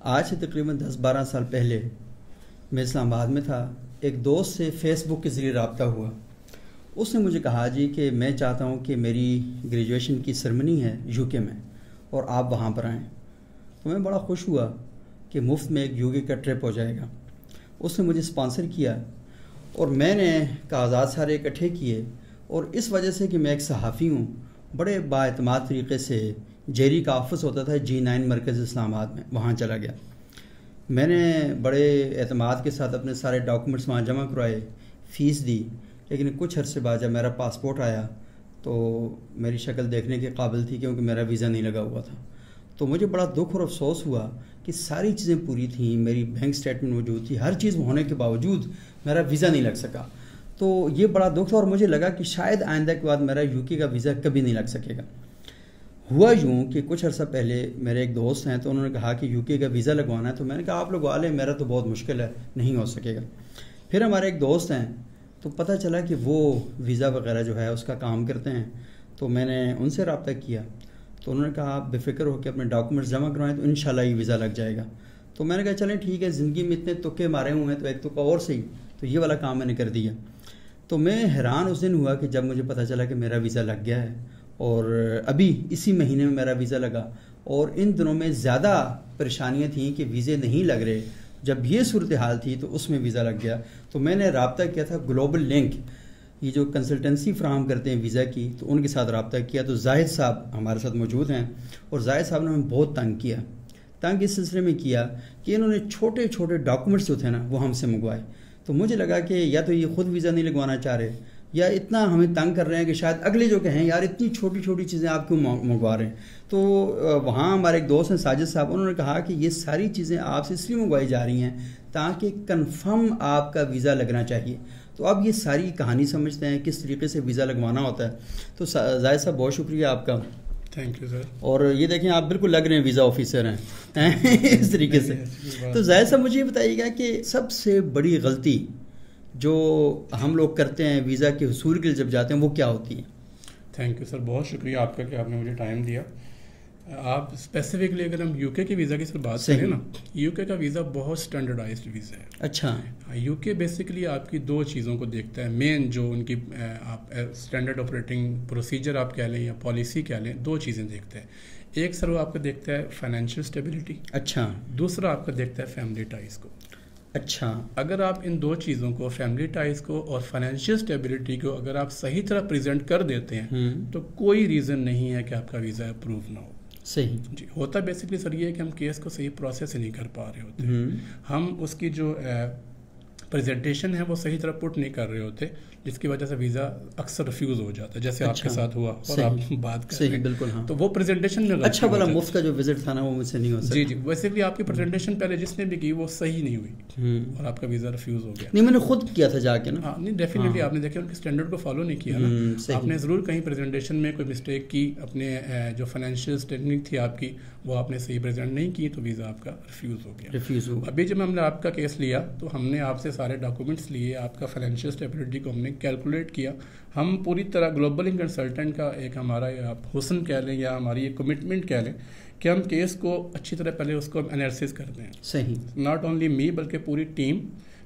آج سے تقریباً 10-12 سال پہلے میں اسلام آباد میں تھا. ایک دوست سے فیس بک کے ذریعے رابطہ ہوا. اس نے مجھے کہا جی کہ میں چاہتا ہوں کہ میری گریجویشن کی سرمنی ہے یو کے میں اور آپ وہاں پر آئیں. تو میں بڑا خوش ہوا کہ مفت میں ایک یو کے کا ٹرپ ہو جائے گا. اس نے مجھے اسپانسر کیا اور میں نے کاغذات سارے اکٹھے کیے، اور اس وجہ سے کہ میں ایک صحافی ہوں، بڑے بااعتماد طریقے سے جیری کا آفس ہوتا تھا G9 مرکز اسلام آباد میں، وہاں چلا گیا. میں نے بڑے اعتماد کے ساتھ اپنے سارے ڈاکومنٹس وہاں جمع کروائے، فیس دی. لیکن کچھ عرصے بعد جب میرا پاسپورٹ آیا تو میری شکل دیکھنے کے قابل تھی کیونکہ میرا ویزا نہیں لگا ہوا تھا. تو مجھے بڑا دکھ اور افسوس ہوا کہ ساری چیزیں پوری تھیں، میری بینک سٹیٹمنٹ موجود تھی، ہر چیز ہونے کے باوجود میرا ویزا نہیں لگ سکا. تو یہ بڑا دکھ تھا اور مجھے لگا کہ شاید آئندہ کے بعد میرا یو کے کا ویزا کبھی نہیں لگ سکے گا. ہوا یوں کہ کچھ عرصہ پہلے میرے ایک دوست ہیں تو انہوں نے کہا کہ یو کے کا ویزا لگوانا ہے. تو میں نے کہا آپ لگوا لیں، میرا تو بہت مشکل ہے، نہیں ہو سکے گا. پھر ہمارے ایک دوست ہیں تو پتہ چلا کہ وہ ویزا وغیرہ جو ہے اس کا کام کرتے ہیں. تو میں نے ان سے رابطہ کیا تو انہوں نے کہا آپ بے فکر ہو کے اپنے ڈاکومنٹس جمع کروائیں تو انشاءاللہ یہ ویزا لگ جائے گا. تو میں نے کہا چلیں ٹھیک ہے، زندگی میں اتنے تکے مارے ہوئے ہیں تو ایک تکا اور صحیح، تو یہ والا کام میں نے کر دیا. تو میں حیران اس دن ہوا کہ جب مجھے پتہ چلا کہ میرا ویزا لگ گیا ہے، اور ابھی اسی مہینے میں میرا ویزا لگا. اور ان دنوں میں زیادہ پریشانیاں تھیں کہ ویزے نہیں لگ رہے. جب یہ صورتحال تھی تو اس میں ویزا لگ گیا. تو میں نے رابطہ کیا تھا گلوبل لنک، یہ جو کنسلٹنسی فراہم کرتے ہیں ویزا کی، تو ان کے ساتھ رابطہ کیا. تو زاہد صاحب ہمارے ساتھ موجود ہیں، اور زاہد صاحب نے ہمیں بہت تنگ اس سلسلے میں کیا کہ انہوں نے چھوٹے چھوٹے ڈاکومنٹس جو تھے نا وہ ہم سے منگوائے. تو مجھے لگا کہ یا تو یہ خود ویزا نہیں لگوانا چاہ رہے یا اتنا ہمیں تنگ کر رہے ہیں کہ شاید اگلے جو کہیں یار اتنی چھوٹی چھوٹی چیزیں آپ کیوں منگوا رہے ہیں. تو وہاں ہمارے ایک دوست ہیں ساجد صاحب، انہوں نے کہا کہ یہ ساری چیزیں آپ سے اس لیے منگوائی جا رہی ہیں تاکہ کنفرم آپ کا ویزا لگنا چاہیے. تو اب یہ ساری کہانی سمجھتے ہیں کس طریقے سے ویزا لگوانا ہوتا ہے. تو زاہد صاحب بہت شکریہ آپ کا. تھینک یو سر. اور یہ دیکھیں آپ بالکل لگ رہے ہیں ویزا آفیسر ہیں اس طریقے سے. تو زاہد صاحب مجھے یہ بتائیے گا کہ سب سے بڑی غلطی جو ہم لوگ کرتے ہیں ویزا کے حصول کے لیے جب جاتے ہیں وہ کیا ہوتی ہے؟ تھینک یو سر، بہت شکریہ آپ کا کہ آپ نے مجھے ٹائم دیا. آپ اسپیسیفکلی اگر ہم یو کے کے ویزا کی سر بات کریں نا، یو کے کا ویزا بہت اسٹینڈرڈائزڈ ویزا ہے. اچھا. یو کے بیسکلی آپ کی دو چیزوں کو دیکھتا ہے مین، جو ان کی آپ اسٹینڈرڈ آپریٹنگ پروسیجر آپ کہہ لیں یا پالیسی کہہ لیں، دو چیزیں دیکھتا ہے. ایک سر وہ آپ کو دیکھتا ہے فائنینشیل اسٹیبلٹی. اچھا. دوسرا آپ کو دیکھتا ہے فیملی ٹائز کو. اچھا. اگر آپ ان دو چیزوں کو، فیملی ٹائز کو اور فائنینشیل اسٹیبلٹی کو، اگر آپ صحیح طرح پریزنٹ کر دیتے ہیں تو کوئی ریزن نہیں ہے کہ آپ کا ویزا اپروو نہ ہو. صحیح جی. ہوتا بیسکلی سر یہ ہے کہ ہم کیس کو صحیح پروسیس نہیں کر پا رہے ہوتے. ہم اس کی جو پریزنٹیشن ہے وہ صحیح طرح پٹ نہیں کر رہے ہوتے، جس کی وجہ سے ویزا اکثر ریفیوز ہو جاتا ہے، جیسے آپ کے ساتھ ہوا اور آپ بات کر رہے ہیں. بالکل. ہاں. تو وہ پریزنٹیشن میں اچھا بلا مفت کا جو وزٹ تھا نا وہ مجھ سے نہیں ہو سکتا. جی جی. بیسکلی آپ کی پریزنٹیشن پہلے جس نے بھی کی وہ صحیح نہیں ہوئی اور آپ کا ویزا ریفیوز ہو گیا. نہیں میں نے خود کیا تھا جا کے نا. ہاں نہیں ڈیفینیٹلی آپ نے دیکھا ان کے اسٹینڈرڈ کو فالو نہیں کیا نا. آپ نے ضرور کہیں پریزنٹیشن میں کوئی مسٹیک کی، اپنے جو فائنینشیل اسٹیٹمنٹ تھی آپ کی وہ آپ نے صحیح پریزنٹ نہیں کی، تو ویزا آپ کا ریفیوز ہو گیا. ابھی جب ہم نے آپ کا کیس لیا تو ہم نے آپ سے سارے ڈاکومنٹس لیے، آپ کا فائنینشیل اسٹیبلٹی کو ہم نے کیلکولیٹ کیا. ہم پوری طرح گلوبل لنک کنسلٹنٹ کا ایک ہمارا آپ حسن کہہ لیں یا ہماری ایک کمٹمنٹ کہہ لیں کہ ہم کیس کو اچھی طرح پہلے اس کو انالیسس کرتے ہیں. صحیح. ناٹ اونلی می بلکہ پوری ٹیم.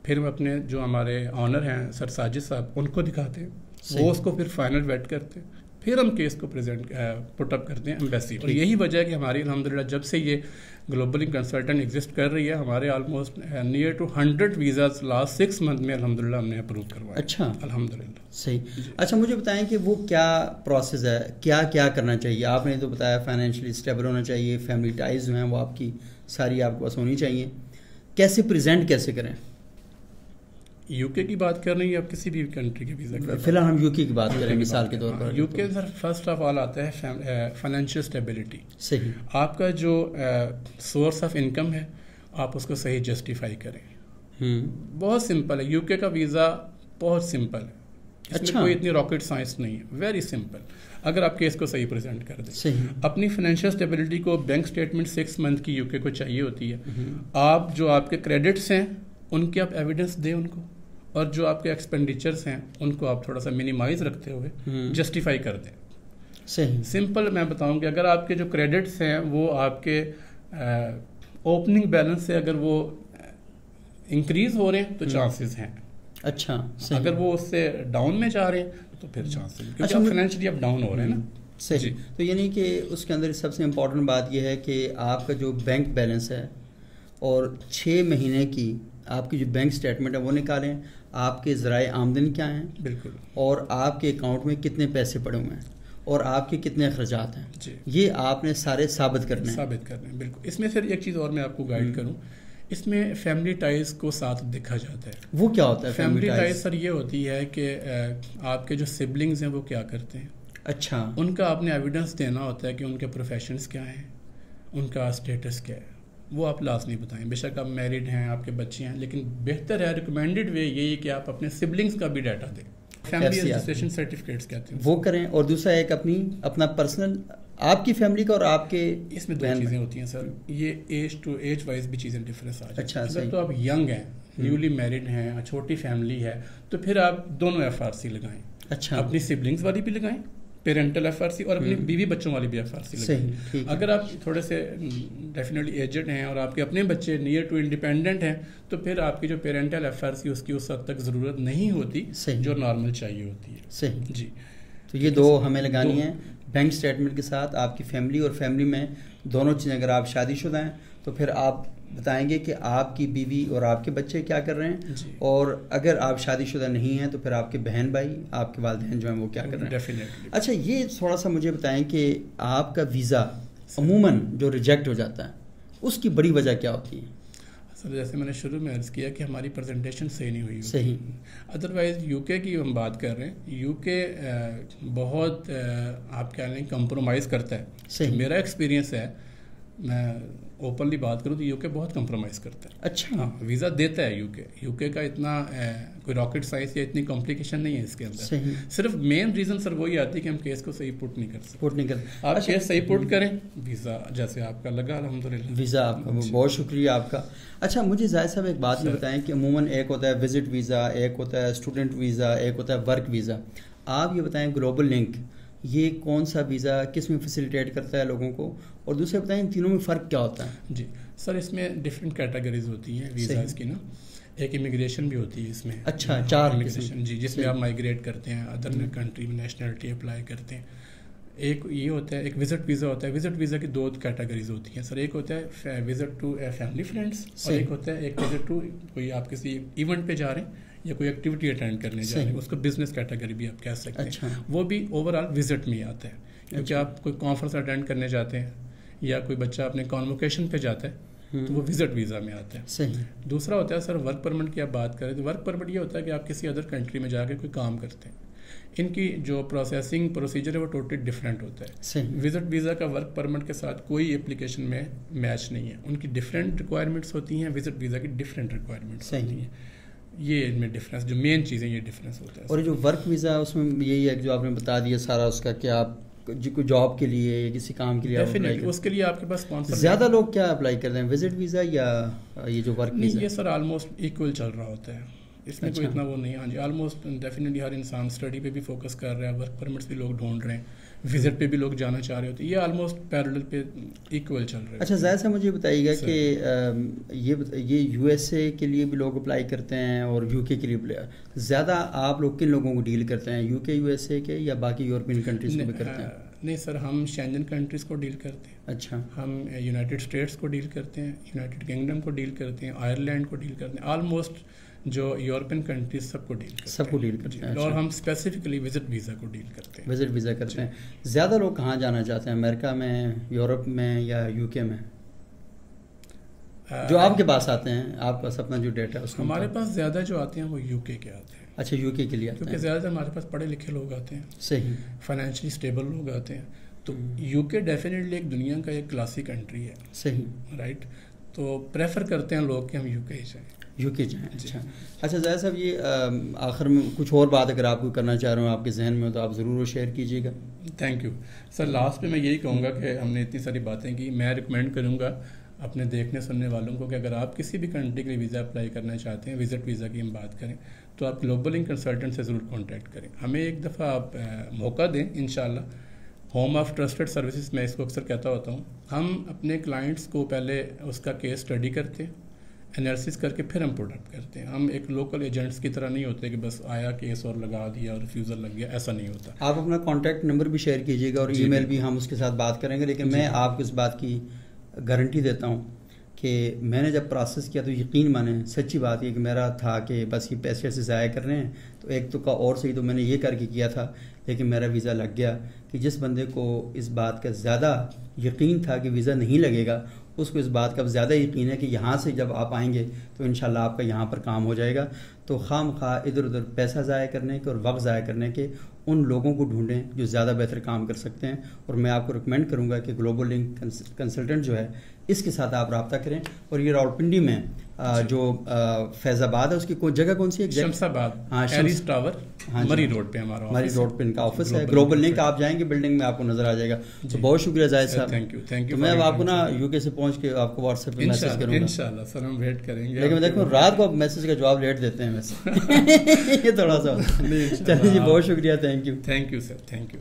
پھر ہم اپنے جو ہمارے آنر ہیں سر ساجد صاحب ان کو دکھاتے ہیں، وہ اس کو پھر فائنل ویٹ کرتے ہیں، پھر ہم کیس کو پٹ اپ کرتے ہیں ایمبیسی. اور یہی وجہ ہے کہ ہماری الحمدللہ جب سے یہ گلوبل کنسلٹنٹ ایگزسٹ کر رہی ہے، ہمارے almost near to 100 visas last 6 month میں الحمدللہ ہم نے اپروو کروائے. اچھا الحمدللہ. صحیح. اچھا مجھے بتائیں کہ وہ کیا پروسیس ہے، کیا کیا کرنا چاہیے؟ آپ نے تو بتایا فائنینشلی اسٹیبل ہونا چاہیے، فیملی ٹائز جو ہیں وہ آپ کی ساری آپ کے پاس ہونی چاہیے. کیسے پریزنٹ کیسے کریں؟ یو کے کی بات کر رہے ہیں یا کسی بھی کنٹری کے ویزا کی؟ فی الحال ہم یو کے کی بات کریں مثال کے طور پر. یو کے سر فرسٹ آف آل آتا ہے فائنینشیل اسٹیبلٹی. صحیح. آپ کا جو سورس آف انکم ہے آپ اس کو صحیح جسٹیفائی کریں. بہت سمپل ہے. یو کے کا ویزا بہت سمپل ہے، اس میں کوئی اتنی راکٹ سائنس نہیں ہے. Very simple. اگر آپ کیس کو صحیح پریزنٹ کر دیں. اپنی فائنینشیل اسٹیبلٹی کو بینک اسٹیٹمنٹ 6 منتھ کی یو کے کو چاہیے ہوتی ہے. آپ جو آپ کے کریڈٹس ہیں ان کے آپ ایویڈنس دیں ان کو، اور جو آپ کے ایکسپینڈیچرس ہیں ان کو آپ تھوڑا سا منیمائز رکھتے ہوئے جسٹیفائی کر دیں. صحیح. سمپل میں بتاؤں کہ اگر آپ کے جو کریڈٹس ہیں وہ آپ کے اوپننگ بیلنس سے اگر وہ انکریز ہو رہے ہیں تو چانسز ہیں. اچھا, اگر وہ اس سے ڈاؤن میں جا رہے ہیں تو پھر چانسز, کیونکہ آپ فائنینشلی اب ڈاؤن ہو رہے ہیں نا. صحیح. تو یعنی کہ اس کے اندر سب سے امپورٹنٹ بات یہ ہے کہ آپ کا جو بینک بیلنس ہے اور 6 مہینے کی آپ کی جو بینک اسٹیٹمنٹ ہے وہ نکالیں, آپ کے ذرائع آمدنی کیا ہیں, بالکل, اور آپ کے اکاؤنٹ میں کتنے پیسے پڑے ہوئے ہیں اور آپ کے کتنے اخراجات ہیں. جی, یہ آپ نے سارے ثابت کرنے ہیں. بالکل. اس میں پھر ایک چیز اور میں آپ کو گائیڈ کروں, اس میں فیملی ٹائز کو ساتھ دیکھا جاتا ہے. وہ کیا ہوتا ہے فیملی ٹائز؟ سر یہ ہوتی ہے کہ آپ کے جو سبلنگز ہیں وہ کیا کرتے ہیں. اچھا, ان کا آپ نے ایویڈنس دینا ہوتا ہے کہ ان کے پروفیشنز کیا ہیں, ان کا اسٹیٹس کیا ہے, وہ آپ لازمی بتائیں. بے شک آپ میرڈ ہیں, آپ کے بچے ہیں, لیکن بہتر ہے, ریکمینڈڈ وے یہی کہ آپ اپنے سبلنگز کا بھی ڈیٹا دیں. فیملی رجسٹریشن سرٹیفکیٹس کہتے ہیں, وہ کریں. اور دوسرا ایک اپنا پرسنل آپ کی فیملی کا اور آپ کے, اس میں 2 چیزیں ہوتی ہیں سر. یہ ایج ٹو ایج وائز بھی چیزیں ڈفرینس آ جاتی ہیں. اچھا, اگر تو آپ ینگ ہیں, نیولی میرڈ ہیں, چھوٹی فیملی ہے, تو پھر آپ دونوں FRC لگائیں. اچھا, اپنی سبلنگز والی بھی لگائیں, پیرنٹل FRC, اور اپنی بیوی بچوں والی بھی FRC لگائیں. اگر آپ تھوڑے سے ڈیفینیٹلی ایجڈ ہیں اور آپ کے اپنے بچے نیئر ٹو انڈیپینڈنٹ ہیں تو پھر آپ کی جو پیرنٹل FRC اس کی اس حد تک ضرورت نہیں ہوتی جو نارمل چاہیے ہوتی ہے. صحیح جی. تو یہ 2 ہمیں لگانی ہیں بینک اسٹیٹمنٹ کے ساتھ. آپ کی فیملی اور فیملی میں دونوں چیزیں, اگر آپ شادی شدہ ہیں تو پھر آپ بتائیں گے کہ آپ کی بیوی اور آپ کے بچے کیا کر رہے ہیں, اور اگر آپ شادی شدہ نہیں ہیں تو پھر آپ کے بہن بھائی, آپ کے والدین جو ہیں وہ کیا کر رہے ہیں. اچھا, یہ تھوڑا سا مجھے بتائیں کہ آپ کا ویزا عموماً جو ریجیکٹ ہو جاتا ہے اس کی بڑی وجہ کیا ہوتی ہے؟ سر جیسے میں نے شروع میں عرض کیا کہ ہماری پریزنٹیشن صحیح نہیں ہوئی. صحیح. ادروائز UK کی ہم بات کر رہے ہیں, UK بہت آپ کیا لیں کمپرومائز کرتا ہے. صحیح. میرا ایکسپیرینس ہے, میں اوپنلی بات کروں تو UK بہت کمپرومائز کرتا ہے. اچھا. ہاں, ویزا دیتا ہے UK کا اتنا کوئی راکٹ سائنس یا اتنی کمپلیکیشن نہیں ہے اس کے اندر. صحیح. صرف مین ریزن سر وہی آتی ہے کہ ہم کیس کو صحیح پٹ نہیں کر سکتے. آپ کیس صحیح پٹ کریں, ویزا جیسے آپ کا لگا الحمدللہ. ویزا آپ کا, بہت شکریہ آپ کا. اچھا, مجھے زاہد صاحب ایک بات یہ بتائیں کہ عموماً ایک ہوتا ہے وزٹ ویزا, ایک ہوتا ہے اسٹوڈنٹ ویزا, ایک ہوتا ہے ورک ویزا. آپ یہ بتائیں گلوبل لنک یہ کون سا ویزا کس میں فیسیلیٹیٹ کرتا ہے لوگوں کو, اور دوسرے بتائیں ان تینوں میں فرق کیا ہوتا ہے؟ جی سر, اس میں ڈفرینٹ کیٹیگریز ہوتی ہیں ویزاز کی نا. ایک امیگریشن بھی ہوتی ہے اس میں. اچھا, 4 امیگریشن, جی, جس میں آپ مائگریٹ کرتے ہیں, ادر کنٹری میں نیشنلٹی اپلائی کرتے ہیں. ایک یہ ہوتا ہے, ایک وزٹ ویزا ہوتا ہے. وزٹ ویزا کی 2 کیٹیگریز ہوتی ہیں سر. ایک ہوتا ہے وزٹ ٹو فیملی فرینڈس, اور ایک ہوتا ہے ایک وزٹ ٹو کوئی آپ کسی ایونٹ پہ جا رہے ہیں یا کوئی ایکٹیویٹی اٹینڈ کرنے جا رہے ہیں. اس کو بزنس کیٹیگری بھی آپ کہہ سکتے ہیں. وہ بھی اوور آل وزٹ میں ہی آتا ہے, کیونکہ آپ کوئی کانفرنس اٹینڈ کرنے جاتے ہیں یا کوئی بچہ اپنے کانوکیشن پہ جاتا ہے تو وہ وزٹ ویزا میں آتا ہے. صحیح. دوسرا ہوتا ہے سر ورک پرمٹ کی آپ بات کریں تو ورک پرمٹ یہ ہوتا ہے کہ آپ کسی ادر کنٹری میں جا کے کوئی کام کرتے ہیں. ان کی جو پروسیسنگ پروسیجر ہے وہ ٹوٹلی ڈفرینٹ ہوتا ہے. وزٹ ویزا کا ورک پرمٹ کے ساتھ کوئی اپلیکیشن میں میچ نہیں ہے. ان کی ڈفرینٹ ریکوائرمنٹس ہوتی ہیں, وزٹ ویزا کی ڈفرینٹ ریکوائرمنٹس ہوتی ہیں. یہ ان میں ڈفرینس, جو مین چیزیں یہ ڈفرینس ہوتا ہے. اور جو ورک ویزا اس میں یہی ہے جو آپ نے بتا دیا سارا اس کا, کہ آپ کوئی جاب کے لیے یا کسی کام کے لیے اس کے لیے آپ کے پاس اسپانسر. زیادہ لوگ کیا اپلائی کرتے ہیں, وزٹ ویزا یا یہ جو ورک ویزا؟ یہ سر آلموسٹ ایکول چل رہا ہوتا ہے, اس میں کوئی اتنا وہ نہیں. ہاں جی, آلموسٹ ڈیفینیٹلی ہر انسان اسٹڈی پہ بھی فوکس کر رہا ہے, ورک پرمٹس بھی لوگ ڈھونڈ رہے ہیں, وزٹ پہ بھی لوگ جانا چاہ رہے ہوتے ہیں. یہ آلموسٹ پیرلل پہ ایکول چل رہا ہے. اچھا, ظاہر صاحب مجھے بتائیے گا کہ یہ USA کے لیے بھی لوگ اپلائی کرتے ہیں اور UK کے لیے زیادہ آپ لوگ کن لوگوں کو ڈیل کرتے ہیں, UK USA کے یا باقی یورپین کنٹریز کو بھی کرتے ہیں؟ نہیں سر, ہم شینجن کنٹریز کو ڈیل کرتے ہیں. اچھا. ہم یونائٹڈ اسٹیٹس کو ڈیل کرتے ہیں, یونائٹڈ کنگڈم کو ڈیل کرتے ہیں, آئرلینڈ کو ڈیل کرتے ہیں. آلموسٹ جو یورپین کنٹریز سب کو ڈیل کرتے ہیں. اور ہم اسپیسیفکلی وزٹ ویزا کو ڈیل کرتے ہیں. وزٹ ویزا کرتے ہیں. زیادہ لوگ کہاں جانا چاہتے ہیں, امریکہ میں, یورپ میں یا UK میں؟ جو آپ کے پاس آتے ہیں, آپ کا اپنا جو ڈیٹا ہے اس کا. ہمارے پاس زیادہ جو آتے ہیں وہ UK کے آتے ہیں. اچھا, UK کے لیے آتے ہیں, کیونکہ زیادہ تر ہمارے پاس پڑھے لکھے لوگ آتے ہیں. صحیح. فائنینشلی اسٹیبل لوگ آتے ہیں. تو UK ڈیفینیٹلی ایک دنیا کا ایک کلاسی کنٹری ہے. صحیح. رائٹ. تو پریفر کرتے ہیں لوگ کہ ہم UK ہی جائیں. UK جائیں. اچھا. اچھا ظاہر صاحب, یہ آخر میں کچھ اور بات اگر آپ کو کرنا چاہ رہے ہوں آپ کے ذہن میں ہو تو آپ ضرور وہ شیئر کیجیے گا. Thank you sir. لاسٹ میں میں یہی کہوں گا کہ ہم نے اتنی ساری باتیں کی, میں ریکمینڈ کروں گا اپنے دیکھنے سننے والوں کو کہ اگر آپ کسی بھی کنٹری کے لیے ویزا اپلائی کرنا چاہتے ہیں, وزٹ ویزا کی ہم بات کریں, تو آپ گلوبل لنک کنسلٹنٹ سے ضرور کانٹیکٹ کریں. ہمیں ایک دفعہ آپ موقع دیں, انشاءاللہ ہوم آف ٹرسٹڈ سروسز میں اس کو اکثر کہتا ہوتا ہوں. ہم اپنے کلائنٹس کو پہلے اس کا کیس اسٹڈی کرتے ہیں, انالیسس کر کے پھر ہم پروڈکٹ کرتے ہیں. ہم ایک لوکل ایجنٹس کی طرح نہیں ہوتے کہ بس آیا کیس اور لگا دیا اور ریفیوزل لگ گیا, ایسا نہیں ہوتا. آپ اپنا کانٹیکٹ نمبر بھی شیئر کیجیے گا اور ای میل بھی, ہم اس کے ساتھ بات کریں گے. لیکن میں آپ کو اس بات کی گارنٹی دیتا ہوں کہ میں نے جب پروسیس کیا تو یقین مانیں, سچی بات یہ کہ میرا تھا کہ بس یہ پیسے سے ضائع کر رہے ہیں, تو ایک تو کا اور صحیح تو میں نے یہ کر کے کیا تھا, لیکن میرا ویزا لگ گیا. کہ جس بندے کو اس بات کا زیادہ یقین تھا کہ ویزا نہیں لگے گا, اس کو اس بات کا زیادہ یقین ہے کہ یہاں سے جب آپ آئیں گے تو انشاءاللہ آپ کا یہاں پر کام ہو جائے گا. تو خام خواہ ادھر ادھر پیسہ ضائع کرنے کے اور وقت ضائع کرنے کے ان لوگوں کو ڈھونڈیں جو زیادہ بہتر کام کر سکتے ہیں. اور میں آپ کو ریکمینڈ کروں گا کہ گلوبل لنک کنسلٹنٹ جو ہے اس کے ساتھ آپ رابطہ کریں. اور یہ راولپنڈی میں جو فیض آباد ہے اس کی کوئی جگہ کون سی ہے؟ شمس آباد. ہاں, ایریس ٹاور, مری روڈ پہ ہمارا مری روڈ پہ ان کا آفس ہے. گلوبل لنک آپ جائیں گے بلڈنگ میں آپ کو نظر آ جائے گا. تو بہت شکریہ زاہد صاحب, تھینک یو. میں اب آپ کو نا یو کے سے پہنچ کے آپ کو واٹس ایپ پہ میسج کروں گا انشاءاللہ. سر ہم ویٹ کریں گے. لیکن میں دیکھوں رات کو آپ میسج کا جواب لیٹ دیتے ہیں ویسے یہ تھوڑا سا. چلیے جی, بہت شکریہ. Thank you sir, thank you.